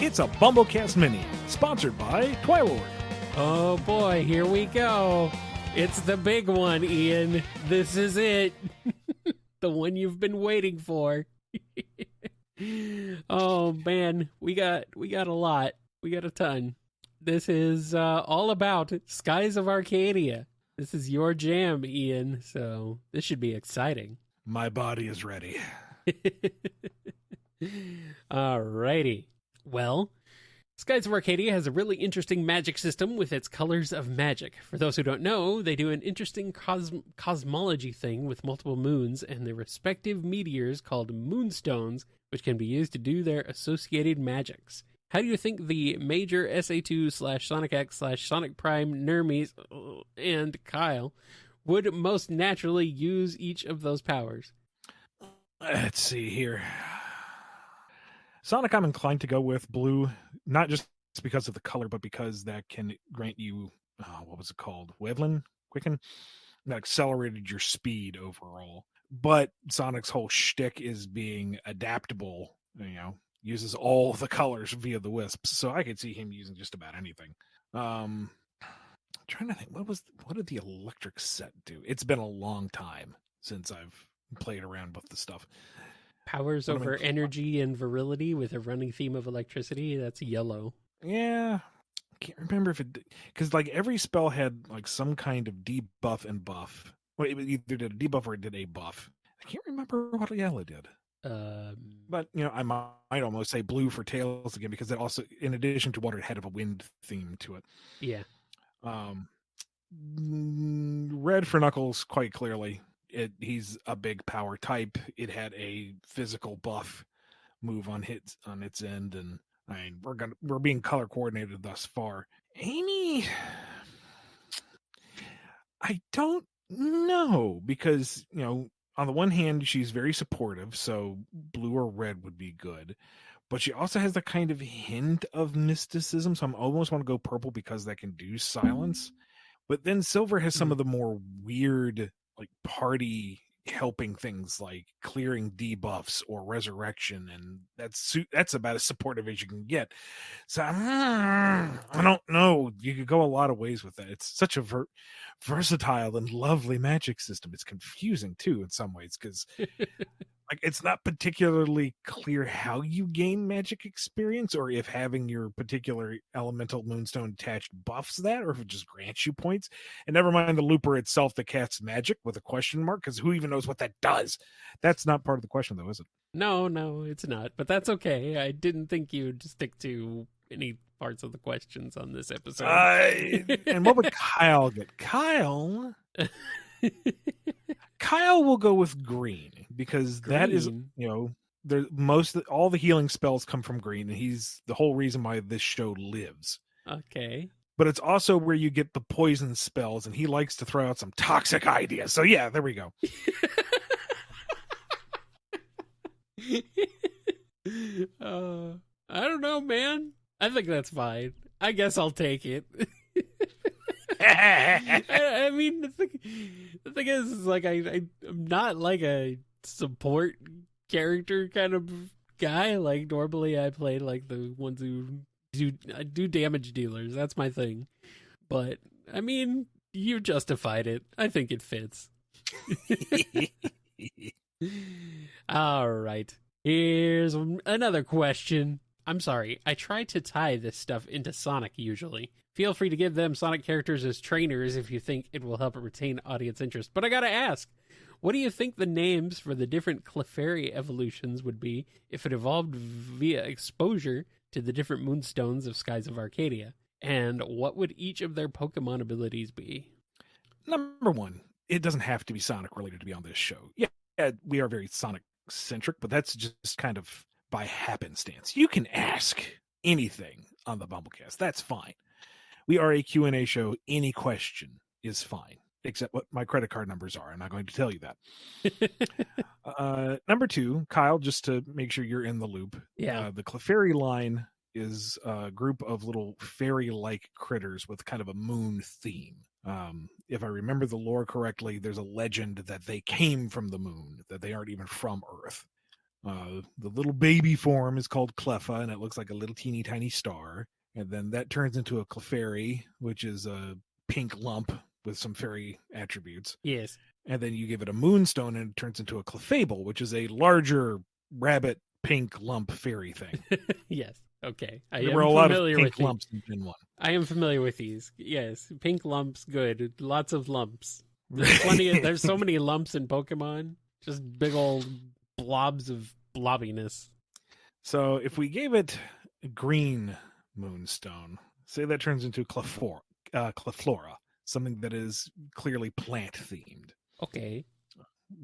It's a BumbleKast Mini, sponsored by Twilord. Oh boy, here we go. It's the big one, Ian. This is it. The one you've been waiting for. Oh man, we got a lot. We got a ton. This is all about Skies of Arcadia. This is your jam, Ian, so this should be exciting. My body is ready. Alrighty. Well, Skies of Arcadia has a really interesting magic system with its colors of magic. For those who don't know, they do an interesting cosmology thing with multiple moons and their respective meteors called moonstones, which can be used to do their associated magics. How do you think the major SA2/Sonic X/Sonic Prime, Nermies, and Kyle would most naturally use each of those powers? Let's see here. Sonic, I'm inclined to go with blue, not just because of the color, but because that can grant you, what was it called? Quicken? That accelerated your speed overall. But Sonic's whole shtick is being adaptable, uses all the colors via the wisps. So I could see him using just about anything. I'm trying to think, what did the electric set do? It's been a long time since I've played around with the stuff. Powers over energy and virility with a running theme of electricity. That's yellow. Yeah. I can't remember if it... Because, every spell had, some kind of debuff and buff. Well, it either did a debuff or it did a buff. I can't remember what yellow did. But, I might almost say blue for Tails again, because it also, in addition to what it had of a wind theme to it. Yeah. Red for Knuckles, quite clearly. He's a big power type. It had a physical buff move on its end, and we're being color coordinated thus far. Amy, I don't know, because on the one hand she's very supportive, so blue or red would be good, but she also has the kind of hint of mysticism, so I almost want to go purple because that can do silence. But then silver has some of the more weird party helping things like clearing debuffs or resurrection, and that's about as supportive as you can get. So I don't know. You could go a lot of ways with that. It's such a versatile and lovely magic system. It's confusing too in some ways, because it's not particularly clear how you gain magic experience, or if having your particular elemental moonstone attached buffs that, or if it just grants you points. And never mind the looper itself that casts magic with a question mark, because who even knows what that does? That's not part of the question, though, is it? No, it's not. But that's okay. I didn't think you'd stick to any parts of the questions on this episode. And what would Kyle get? Kyle will go with green, because that is, all the healing spells come from green, and he's the whole reason why this show lives. Okay. But it's also where you get the poison spells, and he likes to throw out some toxic ideas. So yeah, there we go. I don't know, man. I think that's fine. I guess I'll take it. I mean, the thing is I'm not a support character kind of guy. Normally I play the ones who do damage dealers. That's my thing. But I mean, you justified it. I think it fits. All right. Here's another question. I'm sorry, I try to tie this stuff into Sonic usually. Feel free to give them Sonic characters as trainers if you think it will help retain audience interest. But I gotta ask, what do you think the names for the different Clefairy evolutions would be if it evolved via exposure to the different moonstones of Skies of Arcadia? And what would each of their Pokemon abilities be? Number one, it doesn't have to be Sonic related to be on this show. Yeah, we are very Sonic centric, but that's just kind of by happenstance. You can ask anything on the BumbleKast. That's fine. We are a Q&A show. Any question is fine, except what my credit card numbers are. I'm not going to tell you that. Number two, Kyle, just to make sure you're in the loop. Yeah. The Clefairy line is a group of little fairy-like critters with kind of a moon theme. If I remember the lore correctly, there's a legend that they came from the moon, that they aren't even from Earth. The little baby form is called Cleffa, and it looks like a little teeny tiny star. And then that turns into a Clefairy, which is a pink lump with some fairy attributes. Yes. And then you give it a moonstone, and it turns into a Clefable, which is a larger rabbit pink lump fairy thing. Yes. Okay. I There am were a lot of familiar pink with lumps in Gen 1. I am familiar with these. Yes. Pink lumps, good. Lots of lumps. There's so many lumps in Pokemon. Just big old blobs of blobbiness. So if we gave it a green moonstone, say that turns into Cleflora, something that is clearly plant themed. Okay.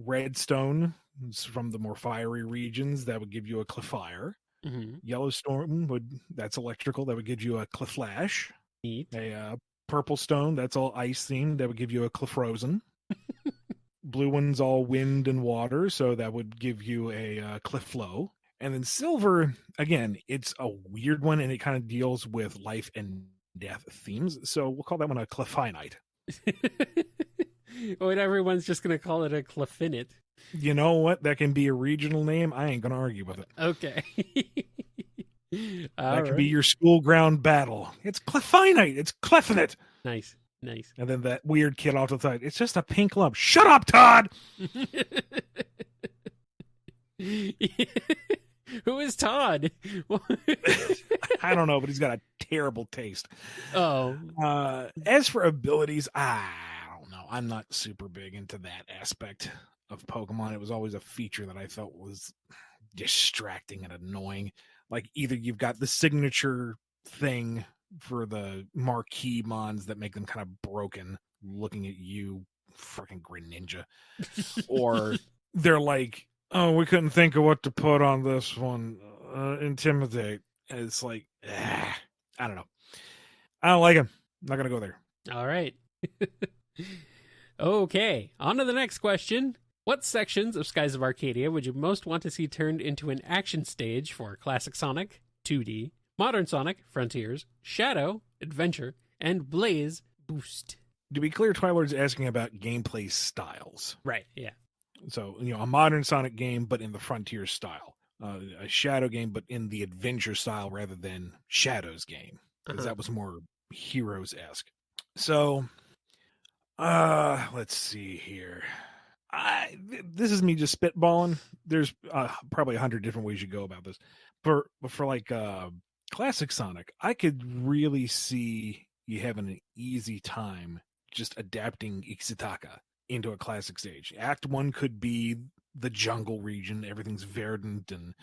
Redstone is from the more fiery regions, that would give you a Clefire. Mm-hmm. Yellowstone that's electrical, that would give you a Cleflash. Neat. A purple stone, that's all ice themed, that would give you a Clefrozen. Blue one's all wind and water, so that would give you a Cleflow. And then silver, again, it's a weird one, and it kind of deals with life and death themes, so we'll call that one a Clefinite. Well, everyone's just going to call it a Clefinite. You know what? That can be a regional name. I ain't going to argue with it. Okay. That could be your school ground battle. It's Clefinite. It's Clefinite. Nice. And then that weird kid off to the side. It's just a pink lump. Shut up, Todd! Who is Todd? I don't know, but he's got a terrible taste. Oh. As for abilities, I don't know. I'm not super big into that aspect of Pokemon. It was always a feature that I felt was distracting and annoying. Like, either you've got the signature thing for the marquee mons that make them kind of broken, looking at you, freaking Greninja, or they're like, oh, we couldn't think of what to put on this one. Intimidate. And it's like, I don't know. I don't like him. I'm not going to go there. All right. Okay. On to the next question. What sections of Skies of Arcadia would you most want to see turned into an action stage for Classic Sonic, 2D, Modern Sonic, Frontiers, Shadow, Adventure, and Blaze Boost? To be clear, Twilord's asking about gameplay styles. Right, yeah. So, a modern Sonic game, but in the Frontier style. A Shadow game, but in the adventure style rather than Shadow's game. Because that was more Heroes-esque. So, let's see here. This is me just spitballing. There's probably 100 different ways you go about this. For like Classic Sonic, I could really see you having an easy time just adapting Ixitaka into a classic stage. Act 1 could be the jungle region. Everything's verdant and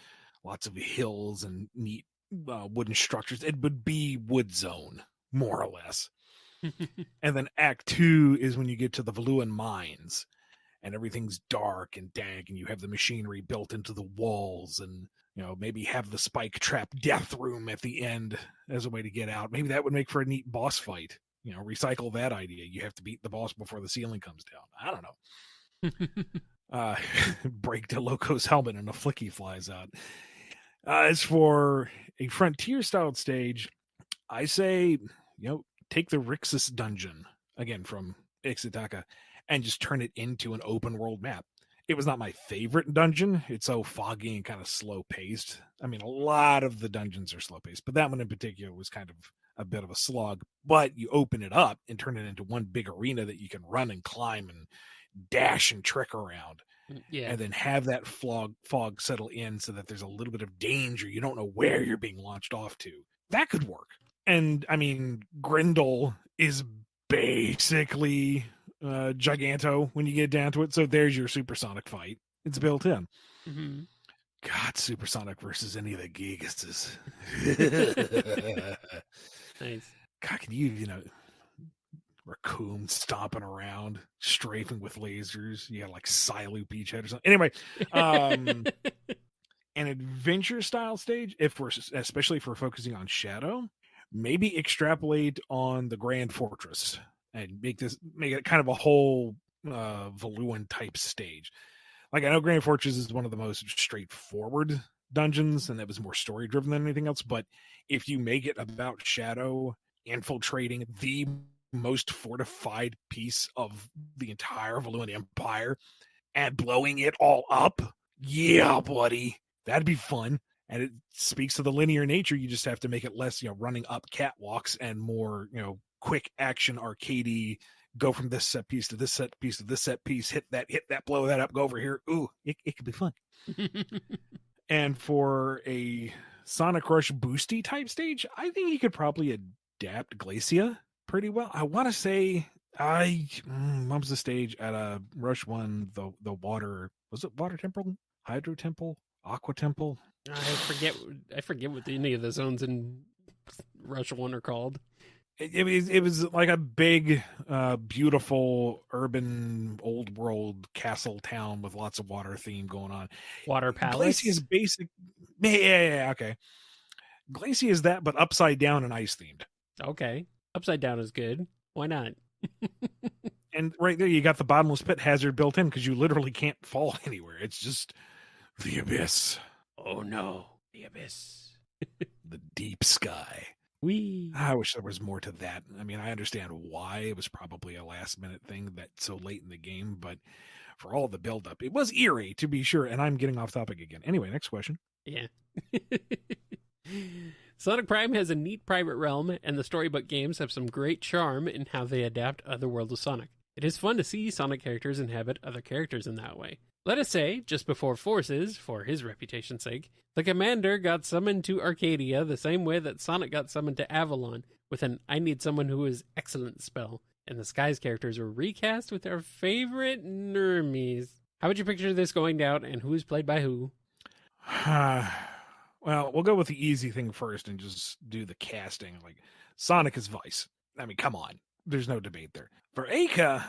lots of hills and neat wooden structures. It would be Wood Zone, more or less. And then Act 2 is when you get to the Valuan mines and everything's dark and dank and you have the machinery built into the walls and maybe have the spike trap death room at the end as a way to get out. Maybe that would make for a neat boss fight. Recycle that idea. You have to beat the boss before the ceiling comes down. I don't know. Break DeLoco's helmet and a flicky flies out. As for a Frontier-styled stage, I say, take the Rixus dungeon, again, from Ixitaka, and just turn it into an open-world map. It was not my favorite dungeon. It's so foggy and kind of slow-paced. I mean, a lot of the dungeons are slow-paced, but that one in particular was kind of a bit of a slog. But you open it up and turn it into one big arena that you can run and climb and dash and trick around. Yeah. And then have that fog settle in so that there's a little bit of danger. You don't know where you're being launched off to. That could work. And, I mean, Grendel is basically Giganto when you get down to it. So there's your Supersonic fight. It's built in. Mm-hmm. God, Supersonic versus any of the Gigases. Nice. God, can you raccoon stomping around, strafing with lasers. You got like Psylu Beachhead or something. Anyway, an adventure style stage, especially if we're focusing on Shadow, maybe extrapolate on the Grand Fortress and make it kind of a whole Valuan type stage. Like, I know Grand Fortress is one of the most straightforward dungeons, and that was more story driven than anything else. But if you make it about Shadow infiltrating the most fortified piece of the entire Valuan Empire and blowing it all up. Yeah, buddy. That'd be fun. And it speaks to the linear nature. You just have to make it less, running up catwalks and more, quick action arcadey. Go from this set piece to this set piece to this set piece. Hit that, blow that up, go over here. Ooh, it could be fun. And for a Sonic Rush boosty type stage, I think you could probably adapt Glacia pretty well. I want to say what was the stage at Rush 1, the water, was it Water Temple, Hydro Temple, Aqua Temple? I forget what any of the zones in Rush 1 are called. It was like a big, beautiful urban old world castle town with lots of water theme going on. Water Palace? Glacia is basic. Yeah, okay. Glacia is that, but upside down and ice themed. Okay. Upside down is good. Why not? And right there, you got the bottomless pit hazard built in because you literally can't fall anywhere. It's just the abyss. Oh no, the abyss. The deep sky. I wish there was more to that. I mean, I understand why it was probably a last minute thing that's so late in the game, but for all the buildup, it was eerie to be sure. And I'm getting off topic again. Anyway, next question. Yeah. Sonic Prime has a neat private realm, and the storybook games have some great charm in how they adapt Otherworld of Sonic. It is fun to see Sonic characters inhabit other characters in that way. Let us say, just before Forces, for his reputation's sake, the Commander got summoned to Arcadia the same way that Sonic got summoned to Avalon, with an I need someone who is excellent spell, and the Skies characters were recast with our favorite normies. How would you picture this going down, and who is played by who? Well, we'll go with the easy thing first and just do the casting. Like, Sonic is Vice. I mean, come on. There's no debate there. For Aka,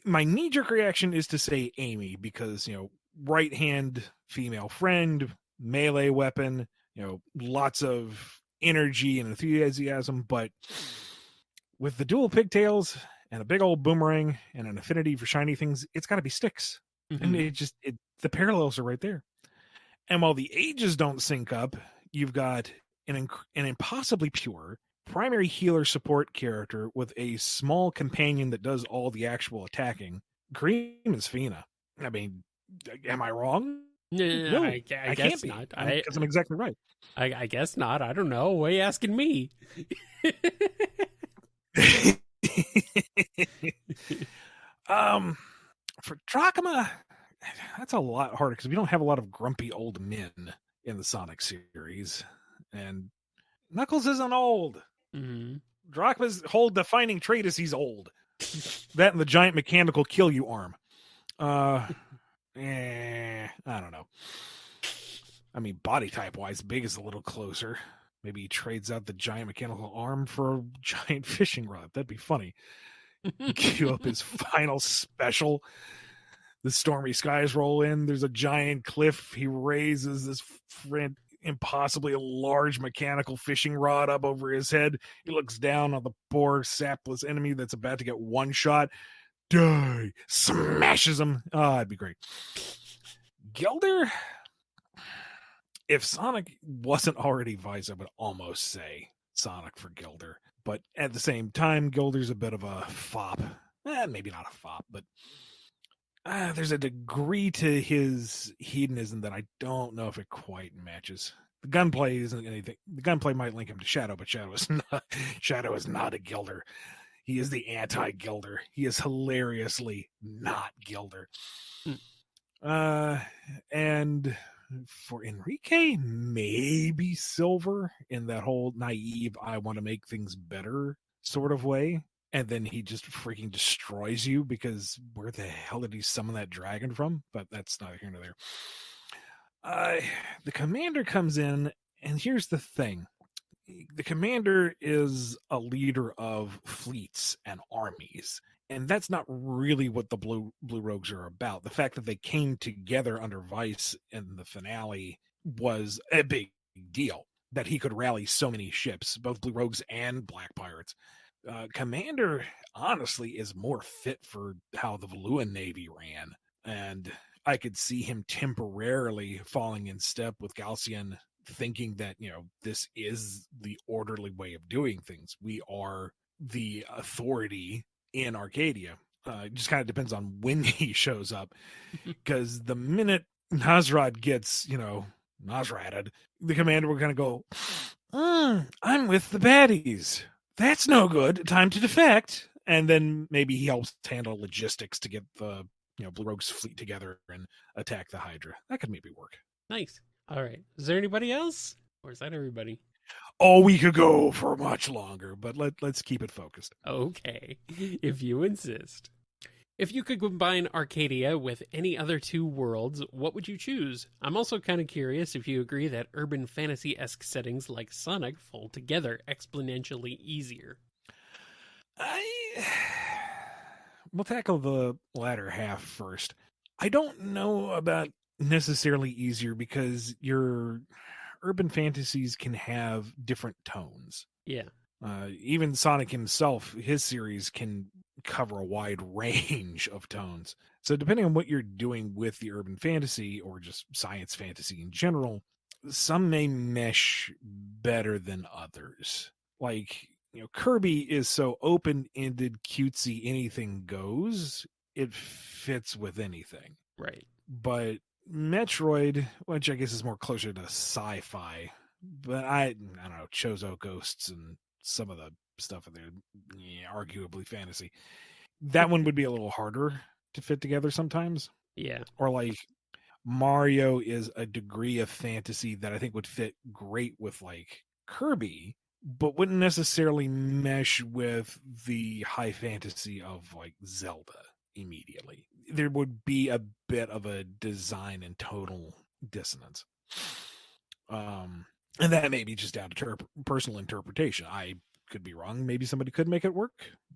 my knee-jerk reaction is to say Amy because, right hand female friend, melee weapon, lots of energy and enthusiasm, but with the dual pigtails and a big old boomerang and an affinity for shiny things, it's got to be Styx. Mm-hmm. And the parallels are right there. And while the ages don't sync up, you've got an impossibly pure primary healer support character with a small companion that does all the actual attacking. Cream is Fina. I mean, am I wrong? No, I guess can't not. Because I'm exactly right. I guess not. I don't know. Why are you asking me? For Drachma, that's a lot harder because we don't have a lot of grumpy old men in the Sonic series, and Knuckles isn't old. Mm-hmm. Drachma's whole defining trait is he's old. That and the giant mechanical kill you arm. I don't know. I mean, body type wise, Big is a little closer. Maybe he trades out the giant mechanical arm for a giant fishing rod. That'd be funny. Queue up his final special. The stormy skies roll in. There's a giant cliff. He raises this impossibly large mechanical fishing rod up over his head. He looks down on the poor sapless enemy that's about to get one shot. Die! Smashes him. Oh, that'd be great. Gilder, if Sonic wasn't already Vice, I would almost say Sonic for Gilder. But at the same time, Gilder's a bit of a fop. Maybe not a fop, but there's a degree to his hedonism that I don't know if it quite matches. The gunplay isn't anything. The gunplay might link him to Shadow, but Shadow is not a Gilder. He is the anti-Gilder. He is hilariously not Gilder. And for Enrique, maybe Silver in that whole naive, I want to make things better sort of way. And then he just freaking destroys you because where the hell did he summon that dragon from? But that's neither here nor there. The Commander comes in, and here's the thing. The Commander is a leader of fleets and armies, and that's not really what the Blue Rogues are about. The fact that they came together under Vice in the finale was a big deal, that he could rally so many ships, both Blue Rogues and Black Pirates. Commander, honestly, is more fit for how the Valuan Navy ran, and I could see him temporarily falling in step with Galcian, thinking that, this is the orderly way of doing things. We are the authority in Arcadia. It just kind of depends on when he shows up. Because the minute Nasrad gets, Nasraded, the commander will kind of go, I'm with the baddies. That's no good. Time to defect. And then maybe he helps handle logistics to get the Blue Rogue's fleet together and attack the Hydra. That could maybe work. Nice. All right. Is there anybody else? Or is that everybody? Oh, we could go for much longer, but let's keep it focused. Okay. If you insist. If you could combine Arcadia with any other two worlds, what would you choose? I'm also kind of curious if you agree that urban fantasy-esque settings like Sonic fall together exponentially easier. We'll tackle the latter half first. I don't know about necessarily easier because your urban fantasies can have different tones. Yeah. Even Sonic himself, his series can cover a wide range of tones. So depending on what you're doing with the urban fantasy or just science fantasy in general, some may mesh better than others. Like, Kirby is so open-ended, cutesy, anything goes. It fits with anything. Right. But Metroid, which I guess is more closer to sci-fi, but I don't know, Chozo Ghosts and some of the stuff in there, arguably fantasy. That one would be a little harder to fit together sometimes. Yeah. Or like Mario is a degree of fantasy that I think would fit great with like Kirby, but wouldn't necessarily mesh with the high fantasy of like Zelda immediately. There would be a bit of a design and tonal dissonance. And that may be just down to personal interpretation. I could be wrong. Maybe somebody could make it work.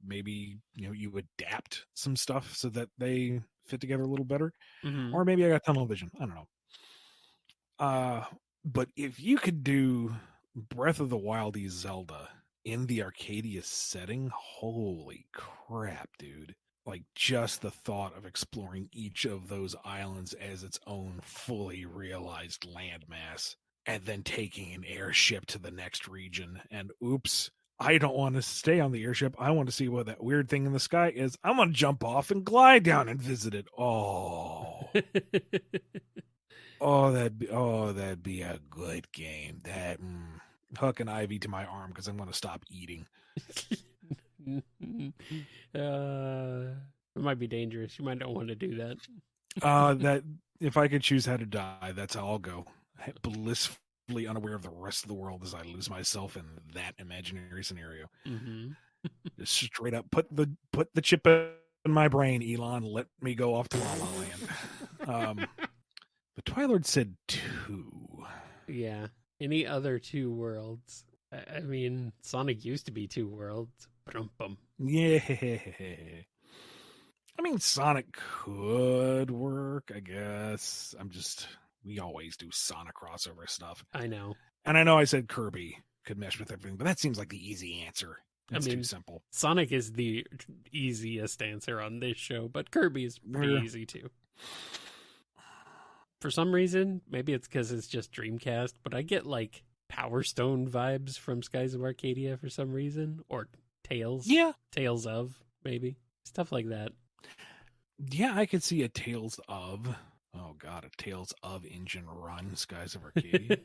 Maybe, you adapt some stuff so that they fit together a little better. Mm-hmm. Or maybe I got tunnel vision. I don't know. But if you could do Breath of the Wild Zelda in the Arcadia setting, holy crap, dude. Like, just the thought of exploring each of those islands as its own fully realized landmass and then taking an airship to the next region. And oops, I don't want to stay on the airship. I want to see what that weird thing in the sky is. I want to jump off and glide down and visit it. Oh. that'd be a good game. That Hook and Ivy to my arm because I'm going to stop eating. It might be dangerous. You might not want to do that. That if I could choose how to die, that's how I'll go. Blissfully unaware of the rest of the world as I lose myself in that imaginary scenario. Mm-hmm. Just straight up put the chip in my brain, Elon. Let me go off to La La Land. But Twilord said 2. Yeah. Any other two worlds? I mean, Sonic used to be two worlds. Bum. Yeah. I mean, Sonic could work, I guess. We always do Sonic crossover stuff. I know. And I know I said Kirby could mesh with everything, but that seems like the easy answer. It's too simple. Sonic is the easiest answer on this show, but Kirby is pretty easy too. For some reason, maybe it's because it's just Dreamcast, but I get like Power Stone vibes from Skies of Arcadia for some reason, or Tales. Yeah. Tales of, maybe. Stuff like that. Yeah, I could see a Tales of engine run Skies of Arcadia.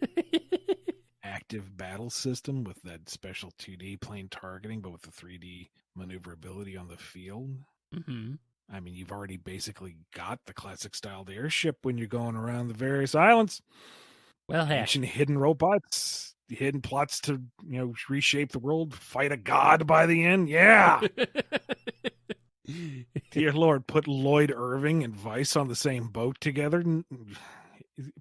Active battle system with that special 2D plane targeting, but with the 3D maneuverability on the field. Mm-hmm. I mean, you've already basically got the classic styled airship when you're going around the various islands. Well, heck. Action hidden robots, hidden plots to, reshape the world, fight a god by the end. Yeah. Dear Lord, put Lloyd Irving and Vice on the same boat together,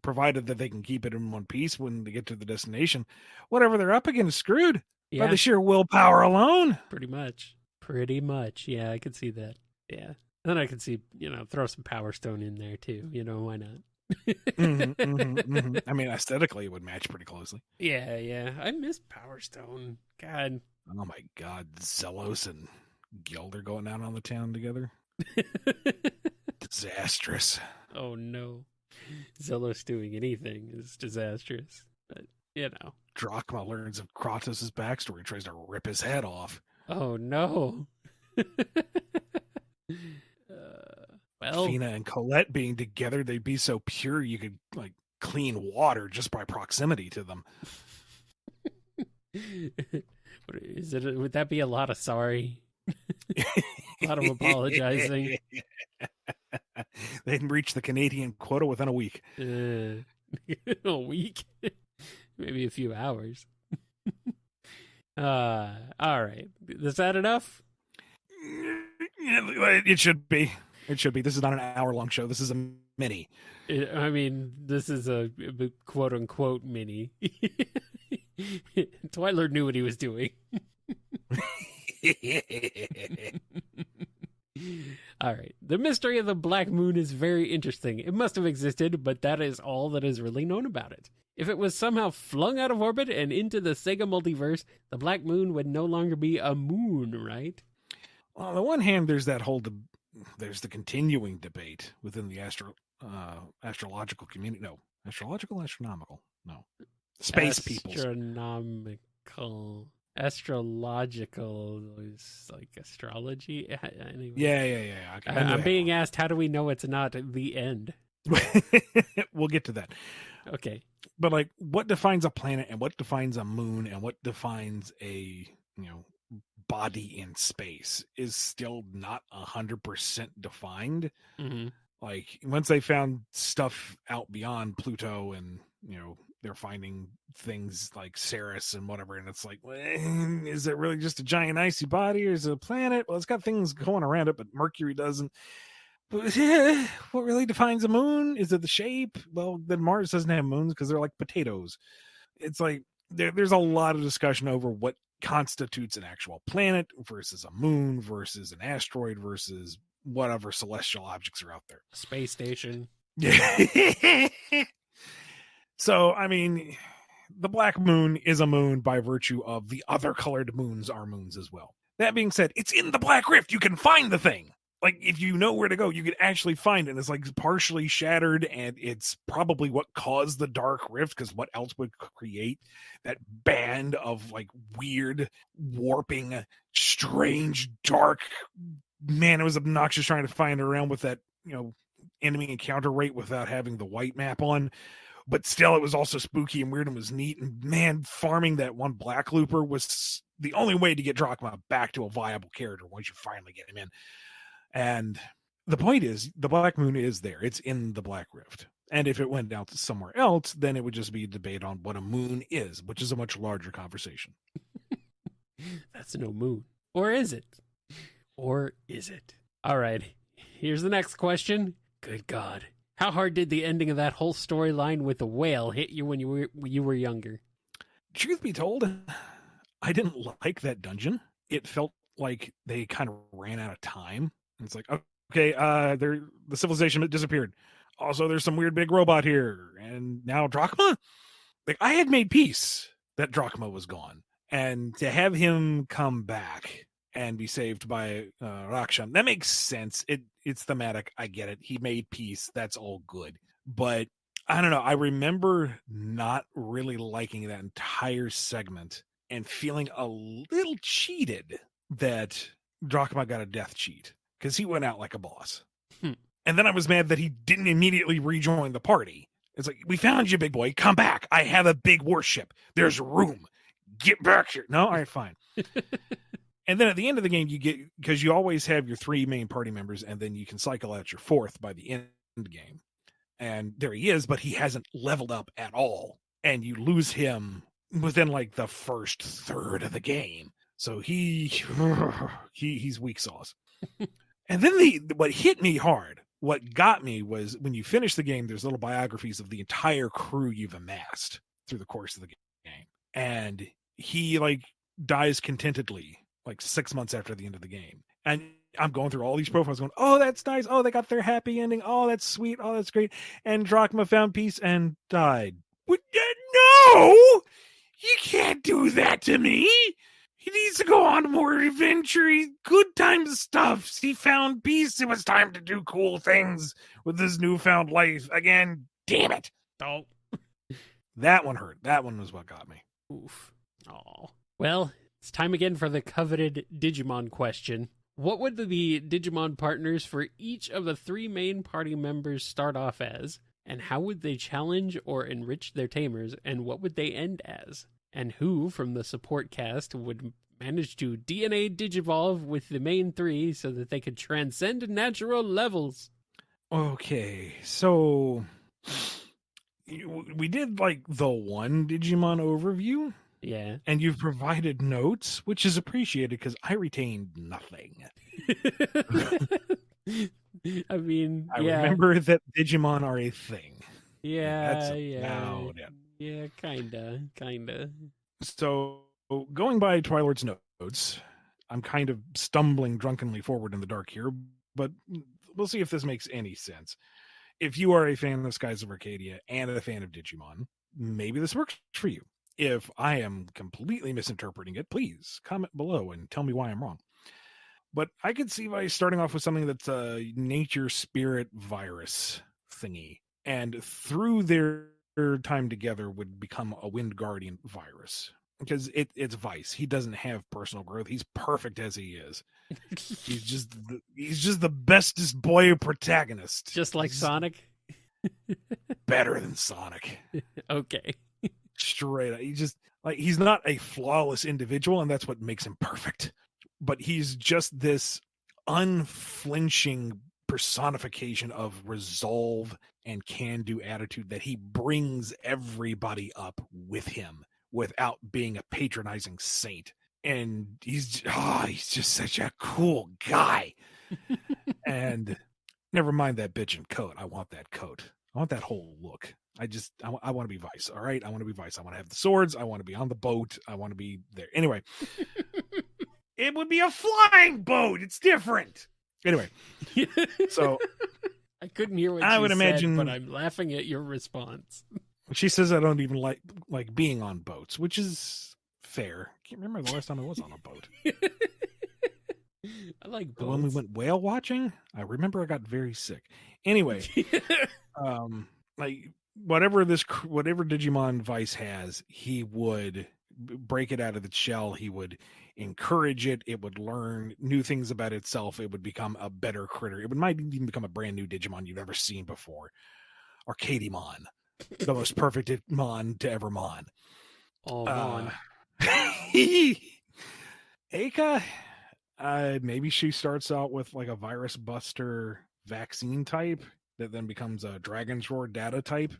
provided that they can keep it in one piece when they get to the destination. Whatever they're up against is screwed by the sheer willpower alone. Pretty much. Yeah, I could see that. Yeah. Then I could see, throw some Power Stone in there too. Why not? I mean, aesthetically, it would match pretty closely. Yeah. I miss Power Stone. God. Oh my God. Zelos and Gilder going out on the town together. Disastrous. Oh no. Zelos doing anything is disastrous. But, Drachma learns of Kratos' backstory, tries to rip his head off. Oh no. Well, Fina and Colette being together, they'd be so pure you could like clean water just by proximity to them. is it? Would that be a lot of sorry? A lot of apologizing. They'd reach the Canadian quota within a week. A week, maybe a few hours. All right, is that enough? It should be. It should be. This is not an hour-long show. This is a mini. I mean, this is a quote-unquote mini. Twilight knew what he was doing. All right. The mystery of the Black Moon is very interesting. It must have existed, but that is all that is really known about it. If it was somehow flung out of orbit and into the Sega multiverse, the Black Moon would no longer be a moon, right? Well, on the one hand, there's that whole there's the continuing debate within the astrological community. No, astronomical. No, space people. Astrological is like astrology. Anyway. Yeah. Okay, I'm being asked, how do we know it's not the end? We'll get to that. Okay. But like, what defines a planet and what defines a moon and what defines a, body in space is still not 100% defined. Mm-hmm. Like, once they found stuff out beyond Pluto and, they're finding things like Ceres and whatever, and it's like, well, is it really just a giant icy body or is it a planet? Well, it's got things going around it, but Mercury doesn't. But what really defines a moon? Is it the shape? Well, then Mars doesn't have moons because they're like potatoes. It's like there's a lot of discussion over what constitutes an actual planet versus a moon versus an asteroid versus whatever celestial objects are out there. Space station. Yeah. So, I mean, the Black Moon is a moon by virtue of the other colored moons are moons as well. That being said, it's in the Black Rift. You can find the thing. Like, if you know where to go, you can actually find it. It's like partially shattered, and it's probably what caused the Dark Rift, because what else would create that band of like weird, warping, strange, dark, man, it was obnoxious trying to find around with that, enemy encounter rate without having the white map on. But still, it was also spooky and weird and was neat. And man, farming that one Black Looper was the only way to get Drachma back to a viable character once you finally get him in. And the point is, the Black Moon is there. It's in the Black Rift. And if it went out to somewhere else, then it would just be a debate on what a moon is, which is a much larger conversation. That's no moon. Or is it? Or is it? All right. Here's the next question. Good God. How hard did the ending of that whole storyline with the whale hit you when you were younger? Truth be told, I didn't like that dungeon. It felt like they kind of ran out of time. It's like, okay, the civilization disappeared. Also, there's some weird big robot here, and now Drachma. Like, I had made peace that Drachma was gone, and to have him come back and be saved by Rakshan, that makes sense. It's thematic. I get it. He made peace. That's all good. But I don't know. I remember not really liking that entire segment and feeling a little cheated that Drachma got a death cheat because he went out like a boss. And then I was mad that he didn't immediately rejoin the party. It's like, we found you, big boy. Come back. I have a big warship. There's room. Get back here. No? All right, fine. And then at the end of the game, you get, because you always have your 3 main party members, and then you can cycle out your 4th by the end game. And there he is, but he hasn't leveled up at all. And you lose him within like the first third of the game. So he's weak sauce. And then what hit me hard, what got me was when you finish the game, there's little biographies of the entire crew you've amassed through the course of the game. And he like dies contentedly like 6 months after the end of the game. And I'm going through all these profiles going, oh, that's nice. Oh, they got their happy ending. Oh, that's sweet. Oh, that's great. And Drachma found peace and died. No! You can't do that to me. He needs to go on more adventure. Good times stuff. He found peace. It was time to do cool things with his newfound life. Again, damn it. Oh. That one hurt. That one was what got me. Oof. Oh. Well, It's time again for the coveted Digimon question. What would the Digimon partners for each of the 3 main party members start off as? And how would they challenge or enrich their tamers? And what would they end as? And who from the support cast would manage to DNA digivolve with the main 3 so that they could transcend natural levels? Okay, so we did like the one Digimon overview, Yeah. and you've provided notes, which is appreciated because I retained nothing. I mean, I yeah. remember that Digimon are a thing. Yeah, That's about it. Yeah, kinda. So, going by Twilord's notes, I'm kind of stumbling drunkenly forward in the dark here, but we'll see if this makes any sense. If you are a fan of Skies of Arcadia and a fan of Digimon, maybe this works for you. If I am completely misinterpreting it, please comment below and tell me why I'm wrong. But I could see by starting off with something that's a nature spirit virus thingy, and through their time together would become a Wind Guardian virus. Because it's Vice. He doesn't have personal growth. He's perfect as he is. He's just the bestest boy protagonist. Just like He's Sonic? better than Sonic. Okay. Straight up. He's not a flawless individual, and that's what makes him perfect. But he's just this unflinching personification of resolve and can-do attitude that he brings everybody up with him without being a patronizing saint. And he's just such a cool guy. And never mind that bitch in coat. I want that coat. I want that whole look. I want to be Vice. All right. I want to be Vice. I want to have the swords. I want to be on the boat. I want to be there. Anyway, it would be a flying boat. It's different. Anyway, so I couldn't hear what I you would said, imagine but I'm laughing at your response. she says I don't even like being on boats, which is fair. Can't remember the last time I was on a boat. I like boats. When we went whale watching, I remember I got very sick. Anyway, like whatever Digimon Vice has, he would break it out of its shell. He would encourage it. It would learn new things about itself. It would become a better critter. Might even become a brand new Digimon you've never seen before. Arcadiamon, the most perfect Mon to ever Mon. Oh, Mon. Eika, maybe she starts out with like a virus buster vaccine type that then becomes a Dragon's Roar data type.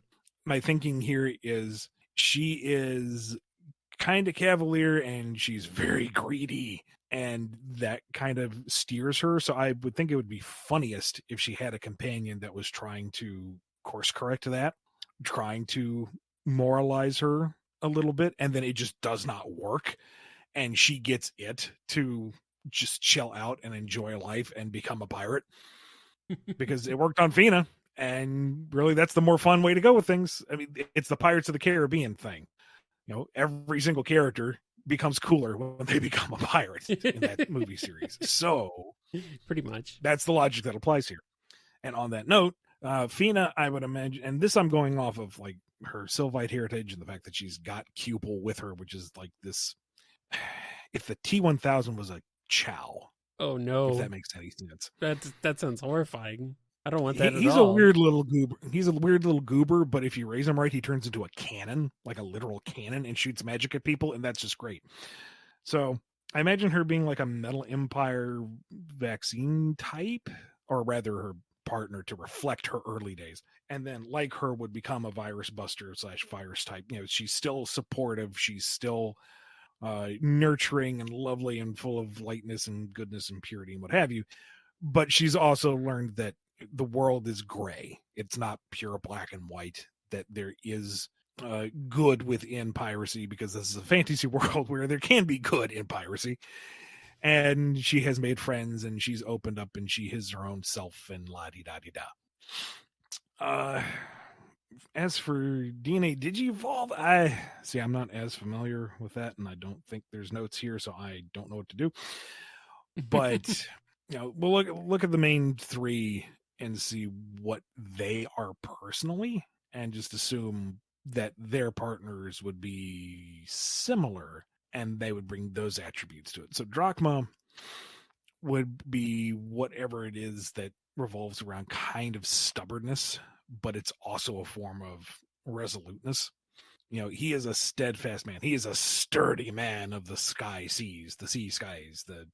My thinking here is she is kind of cavalier and she's very greedy, and that kind of steers her. So I would think it would be funniest if she had a companion that was trying to course correct that, trying to moralize her a little bit, and then it just does not work. And she gets it to just chill out and enjoy life and become a pirate because it worked on Fina. And really, that's the more fun way to go with things. I mean, it's the Pirates of the Caribbean thing. You know, every single character becomes cooler when they become a pirate in that movie series. So, pretty much, that's the logic that applies here. And on that note, Fina, I would imagine, and this I'm going off of like her Sylvite heritage and the fact that she's got Cupel with her, which is like this. If the T1000 was a Chow, oh no, if that makes any sense, that sounds horrifying. I don't want that. He's a weird little goober. He's a weird little goober, but if you raise him right, he turns into a cannon, like a literal cannon, and shoots magic at people, and that's just great. So I imagine her being like a Metal Empire vaccine type, or rather her partner to reflect her early days. And then like her would become a virus buster / virus type. You know, she's still supportive. She's still nurturing and lovely and full of lightness and goodness and purity and what have you. But she's also learned that the world is gray. It's not pure black and white, that there is good within piracy, because this is a fantasy world where there can be good in piracy. And she has made friends and she's opened up and she is her own self and la-di-da-di-da. As for DNA Digivolve, I'm not as familiar with that, and I don't think there's notes here, so I don't know what to do. But you know, we'll look at the main 3 and see what they are personally, and just assume that their partners would be similar and they would bring those attributes to it. So drachma would be whatever it is that revolves around kind of stubbornness, but it's also a form of resoluteness. He is a steadfast man. He is a sturdy man of the sky seas, the sea skies, the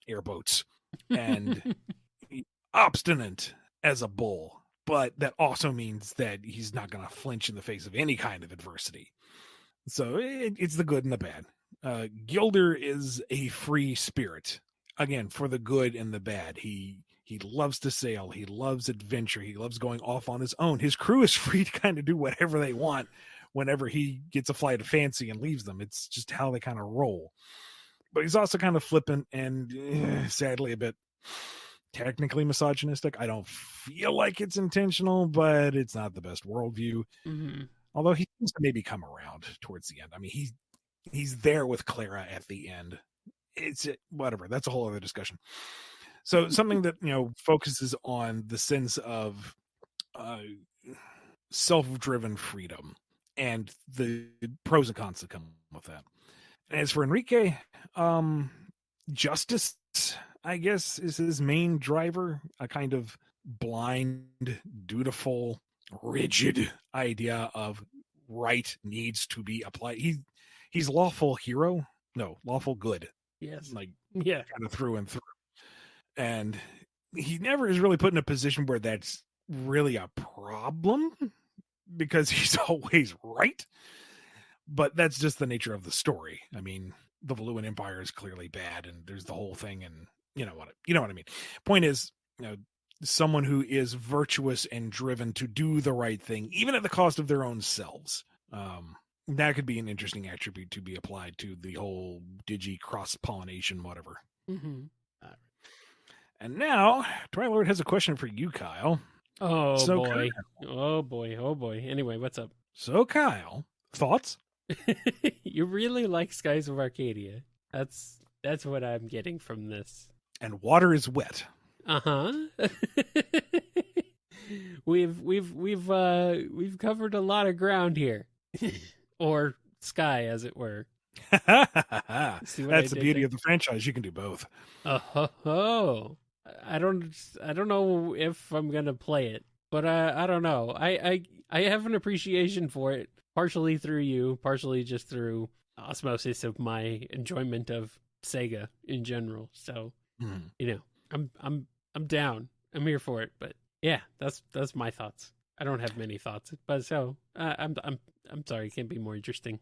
airboats, and obstinate as a bull. But that also means that he's not going to flinch in the face of any kind of adversity. So it's the good and the bad. Gilder is a free spirit, again, for the good and the bad. He loves to sail. He loves adventure. He loves going off on his own. His crew is free to kind of do whatever they want whenever he gets a flight of fancy and leaves them. It's just how they kind of roll. But he's also kind of flippant and sadly a bit technically misogynistic. I don't feel like it's intentional, but it's not the best worldview. Mm-hmm. Although he seems to maybe come around towards the end. I mean, he's there with Clara at the end. It's whatever. That's a whole other discussion. So something that focuses on the sense of self-driven freedom and the pros and cons that come with that. And as for Enrique, justice, I guess, is his main driver. A kind of blind, dutiful, rigid idea of right needs to be applied. He's lawful hero, no, lawful good. Yes, like yeah, kind of through and through. And he never is really put in a position where that's really a problem because he's always right. But that's just the nature of the story. I mean, the Valuan Empire is clearly bad, and there's the whole thing, and you know what I mean. Point is, someone who is virtuous and driven to do the right thing, even at the cost of their own selves. That could be an interesting attribute to be applied to the whole digi cross-pollination, whatever. Mm-hmm. And now, Twilord has a question for you, Kyle. Oh, So, boy. Kyle, Oh, boy. Oh, boy. Anyway, what's up? So, Kyle, thoughts? You really like Skies of Arcadia. That's what I'm getting from this. And water is wet. Uh-huh. We've covered a lot of ground here. Or sky, as it were. That's the beauty of the franchise. You can do both. Oh. I don't know if I'm gonna play it, but I don't know. I have an appreciation for it, partially through you, partially just through osmosis of my enjoyment of Sega in general. So I'm down. I'm here for it. But yeah, that's my thoughts. I don't have many thoughts, but so I'm sorry, it can't be more interesting.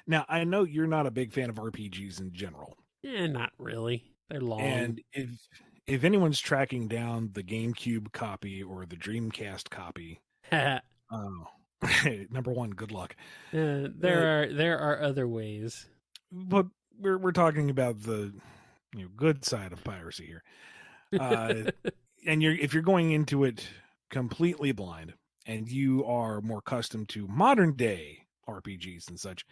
Now I know you're not a big fan of RPGs in general. Not really. They're long. And if anyone's tracking down the GameCube copy or the Dreamcast copy, number one, good luck. There are other ways. But we're talking about the good side of piracy here. And if you're going into it completely blind and you are more accustomed to modern day RPGs and such,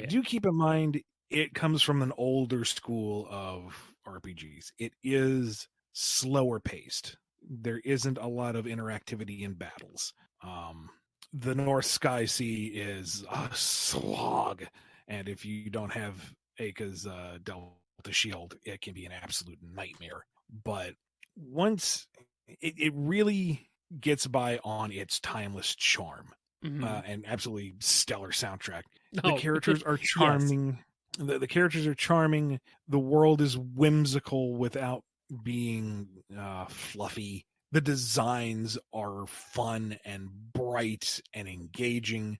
do keep in mind it comes from an older school of RPGs. It is slower paced. There isn't a lot of interactivity in battles. The North Sky Sea is a slog, and if you don't have Aka's Delta Shield, it can be an absolute nightmare. But once it really gets by on its timeless charm and absolutely stellar soundtrack. The characters are charming. Yes. The characters are charming. The world is whimsical without being fluffy. The designs are fun and bright and engaging.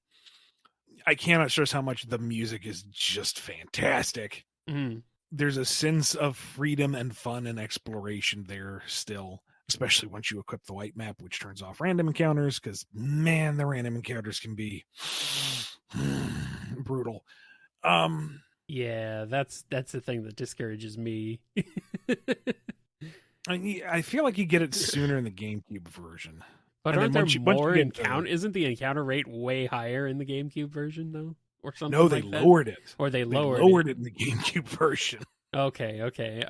I cannot stress how much the music is just fantastic. There's a sense of freedom and fun and exploration there still, especially once you equip the white map, which turns off random encounters, because, man, the random encounters can be brutal. Yeah, that's the thing that discourages me. I feel like you get it sooner in the GameCube version. But aren't there more encounter? Isn't the encounter rate way higher in the GameCube version, though? Or something No, they lowered it. Or they lowered it in the GameCube version. Okay.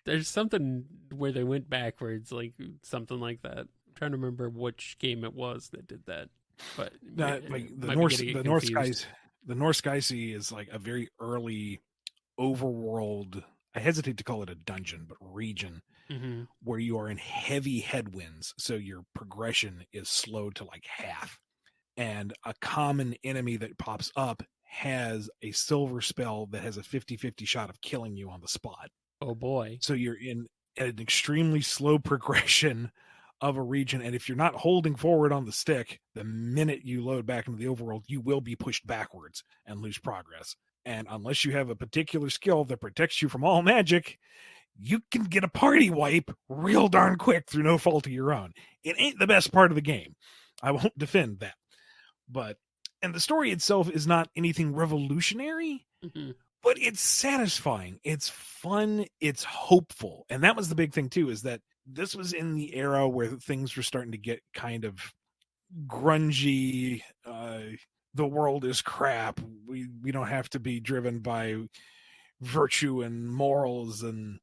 There's something where they went backwards, like something like that. I'm trying to remember which game it was that did that. But the North Skies The North Sky Sea is like a very early overworld. I hesitate to call it a dungeon, but region Mm-hmm. where you are in heavy headwinds. So your progression is slowed to like half. And a common enemy that pops up has a silver spell that has a 50-50 shot of killing you on the spot. Oh boy. So you're in an extremely slow progression of a region. And if you're not holding forward on the stick, the minute you load back into the overworld, you will be pushed backwards and lose progress. And unless you have a particular skill that protects you from all magic, you can get a party wipe real darn quick through no fault of your own. It ain't the best part of the game. I won't defend that. But, and the story itself is not anything revolutionary, Mm-hmm. but it's satisfying. It's fun. It's hopeful. And that was the big thing too, is that this was in the era where things were starting to get kind of grungy. The world is crap. We don't have to be driven by virtue and morals, and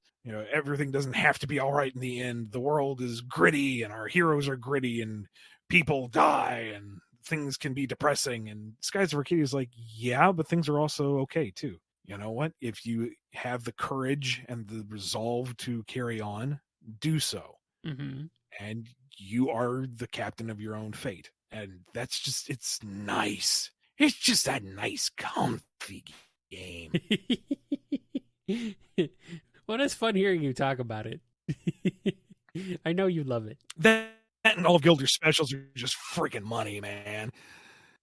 everything doesn't have to be all right in the end. The world is gritty and our heroes are gritty and people die and things can be depressing. And Skies of Arcadia is like, yeah, but things are also okay too. You know what? If you have the courage and the resolve to carry on, do so. Mm-hmm. And you are the captain of your own fate. And that's just, it's nice. It's just a nice, comfy game. Well, it's fun hearing you talk about it. I know you love it. That and all of Gilder's specials are just freaking money, man.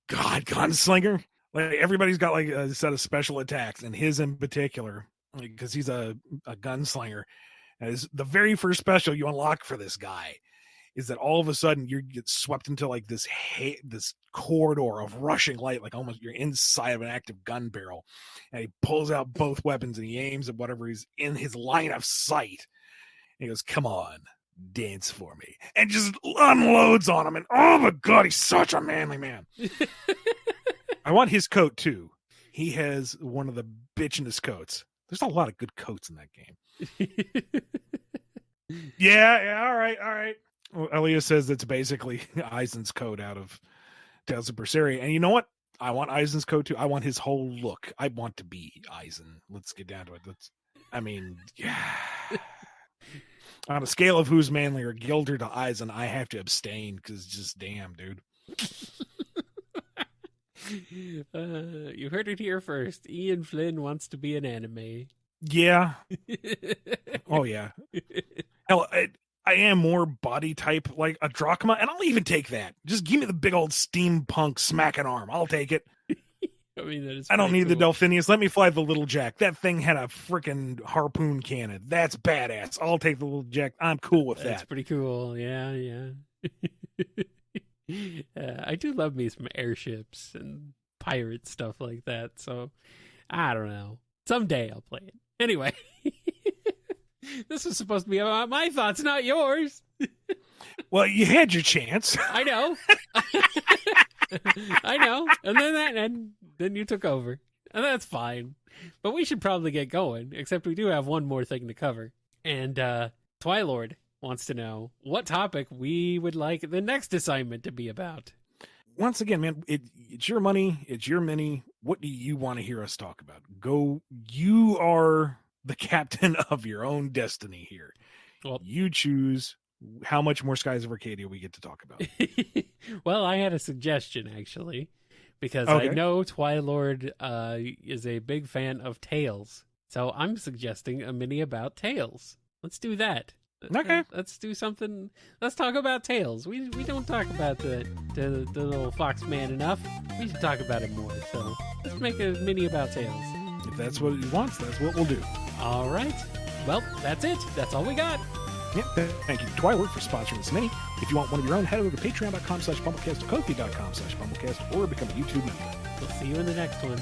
God, Gunslinger. Like, everybody's got like a set of special attacks, and his in particular, because he's a gunslinger. And the very first special you unlock for this guy is that all of a sudden you get swept into like this corridor of rushing light, like almost you're inside of an active gun barrel, and he pulls out both weapons and he aims at whatever is in his line of sight. And he goes, "Come on, dance for me," and just unloads on him. And oh my God, he's such a manly man. I want his coat too. He has one of the bitchinest coats. There's a lot of good coats in that game. Yeah, all right. Well, Elia says that's basically Eisen's coat out of Tales of Berseria. And you know what? I want Eisen's coat too. I want his whole look. I want to be Eisen. Let's get down to it. Yeah. On a scale of who's manlier, Gilder to Eisen, I have to abstain because just damn, dude. You heard it here first. Ian Flynn wants to be an anime. Yeah. Oh, yeah. Hell, I am more body type like a Drachma, and I'll even take that. Just give me the big old steampunk smacking arm. I'll take it. I mean, that is. I don't need cool. the Delphinius. Let me fly the Little Jack. That thing had a freaking harpoon cannon. That's badass. I'll take the Little Jack. I'm cool with That's that. pretty cool. Yeah. I do love me some airships and pirate stuff like that. So I don't know. Someday I'll play it. Anyway, this was supposed to be about my thoughts, not yours. Well, you had your chance. I know. I know. And then you took over. And that's fine. But we should probably get going, except we do have one more thing to cover. And Twilord wants to know what topic we would like the next assignment to be about. Once again, man, it's your money. It's your mini. What do you want to hear us talk about? Go. You are the captain of your own destiny here. Well, you choose how much more Skies of Arcadia we get to talk about. Well, I had a suggestion, actually, because okay. I know Twilord is a big fan of Tales. So I'm suggesting a mini about Tales. Let's do that. Okay. Let's do something. Let's talk about Tales. We don't talk about the little fox man enough. We should talk about it more. So let's make a mini about Tales. If that's what he wants, that's what we'll do. All right. Well, that's it. That's all we got. Yeah, thank you to Twilord for sponsoring this mini. If you want one of your own, head over to patreon.com/BumbleKast or Ko-fi.com/BumbleKast or become a YouTube member. We'll see you in the next one.